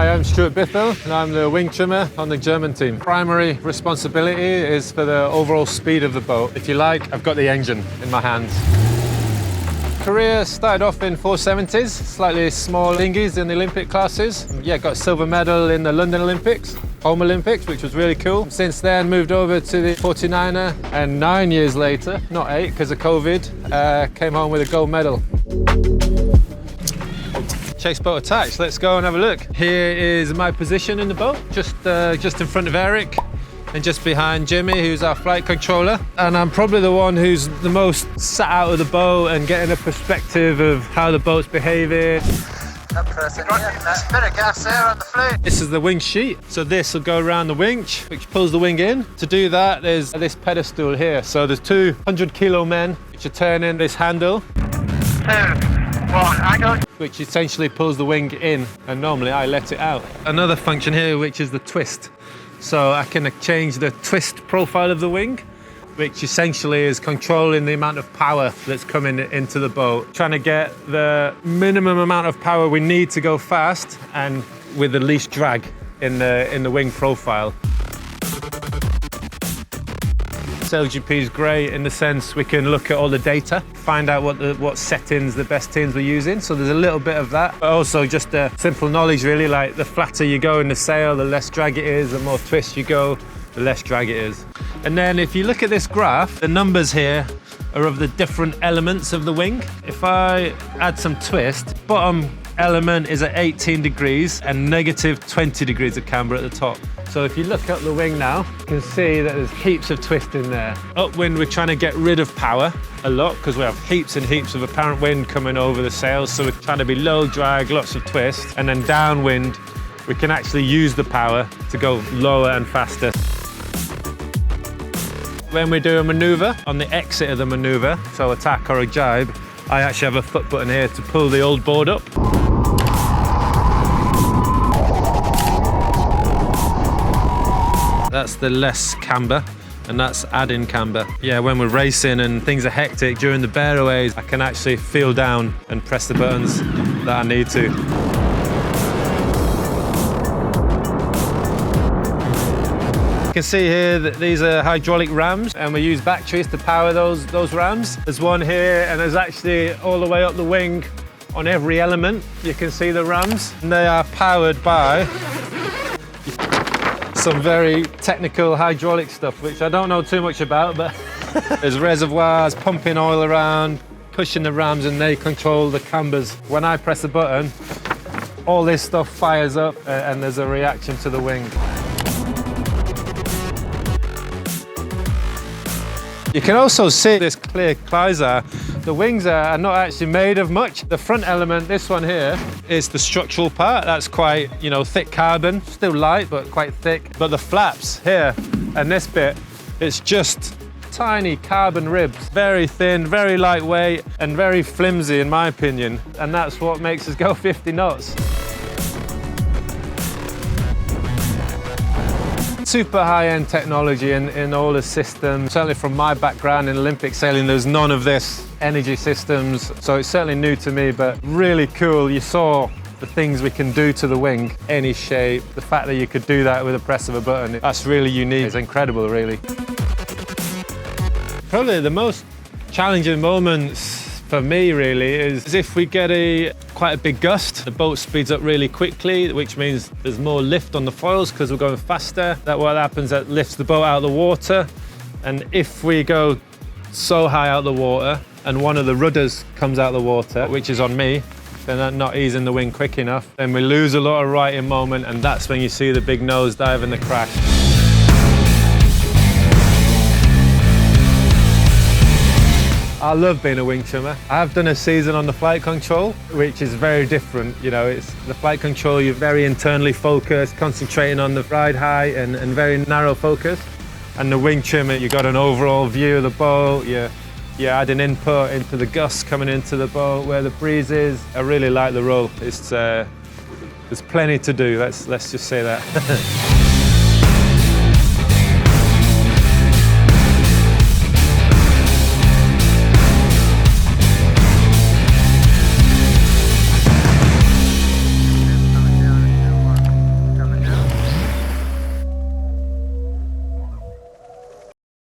Hi, I'm Stuart Bithell and I'm the wing trimmer on the German team. Primary responsibility is for the overall speed of the boat. If you like, I've got the engine in my hands. Career started off in 470s, slightly small dinghies in the Olympic classes. Yeah, got a silver medal in the London Olympics, home Olympics, which was really cool. Since then, moved over to the 49er, and 9 years later, not 8 because of COVID, came home with a gold medal. Chase boat attached, let's go and have a look. Here is my position in the boat, just in front of Eric and just behind Jimmy, who's our flight controller. And I'm probably the one who's the most sat out of the boat and getting a perspective of how the boat's behaving. That person, yeah. Bit of gas there on the flute. This is the wing sheet, so this will go around the winch, which pulls the wing in. To do that, there's this pedestal here. So there's 200 kilo men, which are turning this handle. 2, 1, angle. Which essentially pulls the wing in, and normally I let it out. Another function here, which is the twist. So I can change the twist profile of the wing, which essentially is controlling the amount of power that's coming into the boat. Trying to get the minimum amount of power we need to go fast and with the least drag in the wing profile. SailGP is great in the sense we can look at all the data, find out what settings the best teams were using. So there's a little bit of that, but also just simple knowledge really, like the flatter you go in the sail, the less drag it is, the more twist you go, the less drag it is. And then if you look at this graph, the numbers here are of the different elements of the wing. If I add some twist, bottom element is at 18 degrees and negative 20 degrees of camber at the top. So if you look up the wing now, you can see that there's heaps of twist in there. Upwind, we're trying to get rid of power a lot because we have heaps and heaps of apparent wind coming over the sails. So we're trying to be low drag, lots of twist. And then downwind, we can actually use the power to go lower and faster. When we do a maneuver, on the exit of the maneuver, so attack or a jibe, I actually have a foot button here to pull the old board up. That's the less camber, and that's adding camber. Yeah, when we're racing and things are hectic during the bearaways, I can actually feel down and press the buttons that I need to. You can see here that these are hydraulic rams, and we use batteries to power those rams. There's one here, and there's actually all the way up the wing on every element. You can see the rams, and they are powered by some very technical hydraulic stuff, which I don't know too much about, but there's reservoirs pumping oil around, pushing the rams, and they control the cambers. When I press a button, all this stuff fires up and there's a reaction to the wing. You can also see this clear Kleisar. The wings are not actually made of much. The front element, this one here, is the structural part. That's quite, thick carbon, still light, but quite thick. But the flaps here and this bit, it's just tiny carbon ribs. Very thin, very lightweight, and very flimsy in my opinion. And that's what makes us go 50 knots. Super high-end technology in all the systems. Certainly from my background in Olympic sailing, there's none of this energy systems. So it's certainly new to me, but really cool. You saw the things we can do to the wing, any shape. The fact that you could do that with a press of a button, that's really unique. It's incredible, really. Probably the most challenging moments for me really is if we get quite a big gust, the boat speeds up really quickly, which means there's more lift on the foils because we're going faster. What happens, that lifts the boat out of the water. And if we go so high out of the water and one of the rudders comes out of the water, which is on me, then I'm not easing the wing quick enough, then we lose a lot of righting moment, and that's when you see the big nosedive and the crash. I love being a wing trimmer. I have done a season on the flight control, which is very different. It's the flight control, you're very internally focused, concentrating on the ride height and very narrow focus. And the wing trimmer, you got an overall view of the boat, you're adding input into the gusts coming into the boat, where the breeze is. I really like the role. There's plenty to do, let's just say that.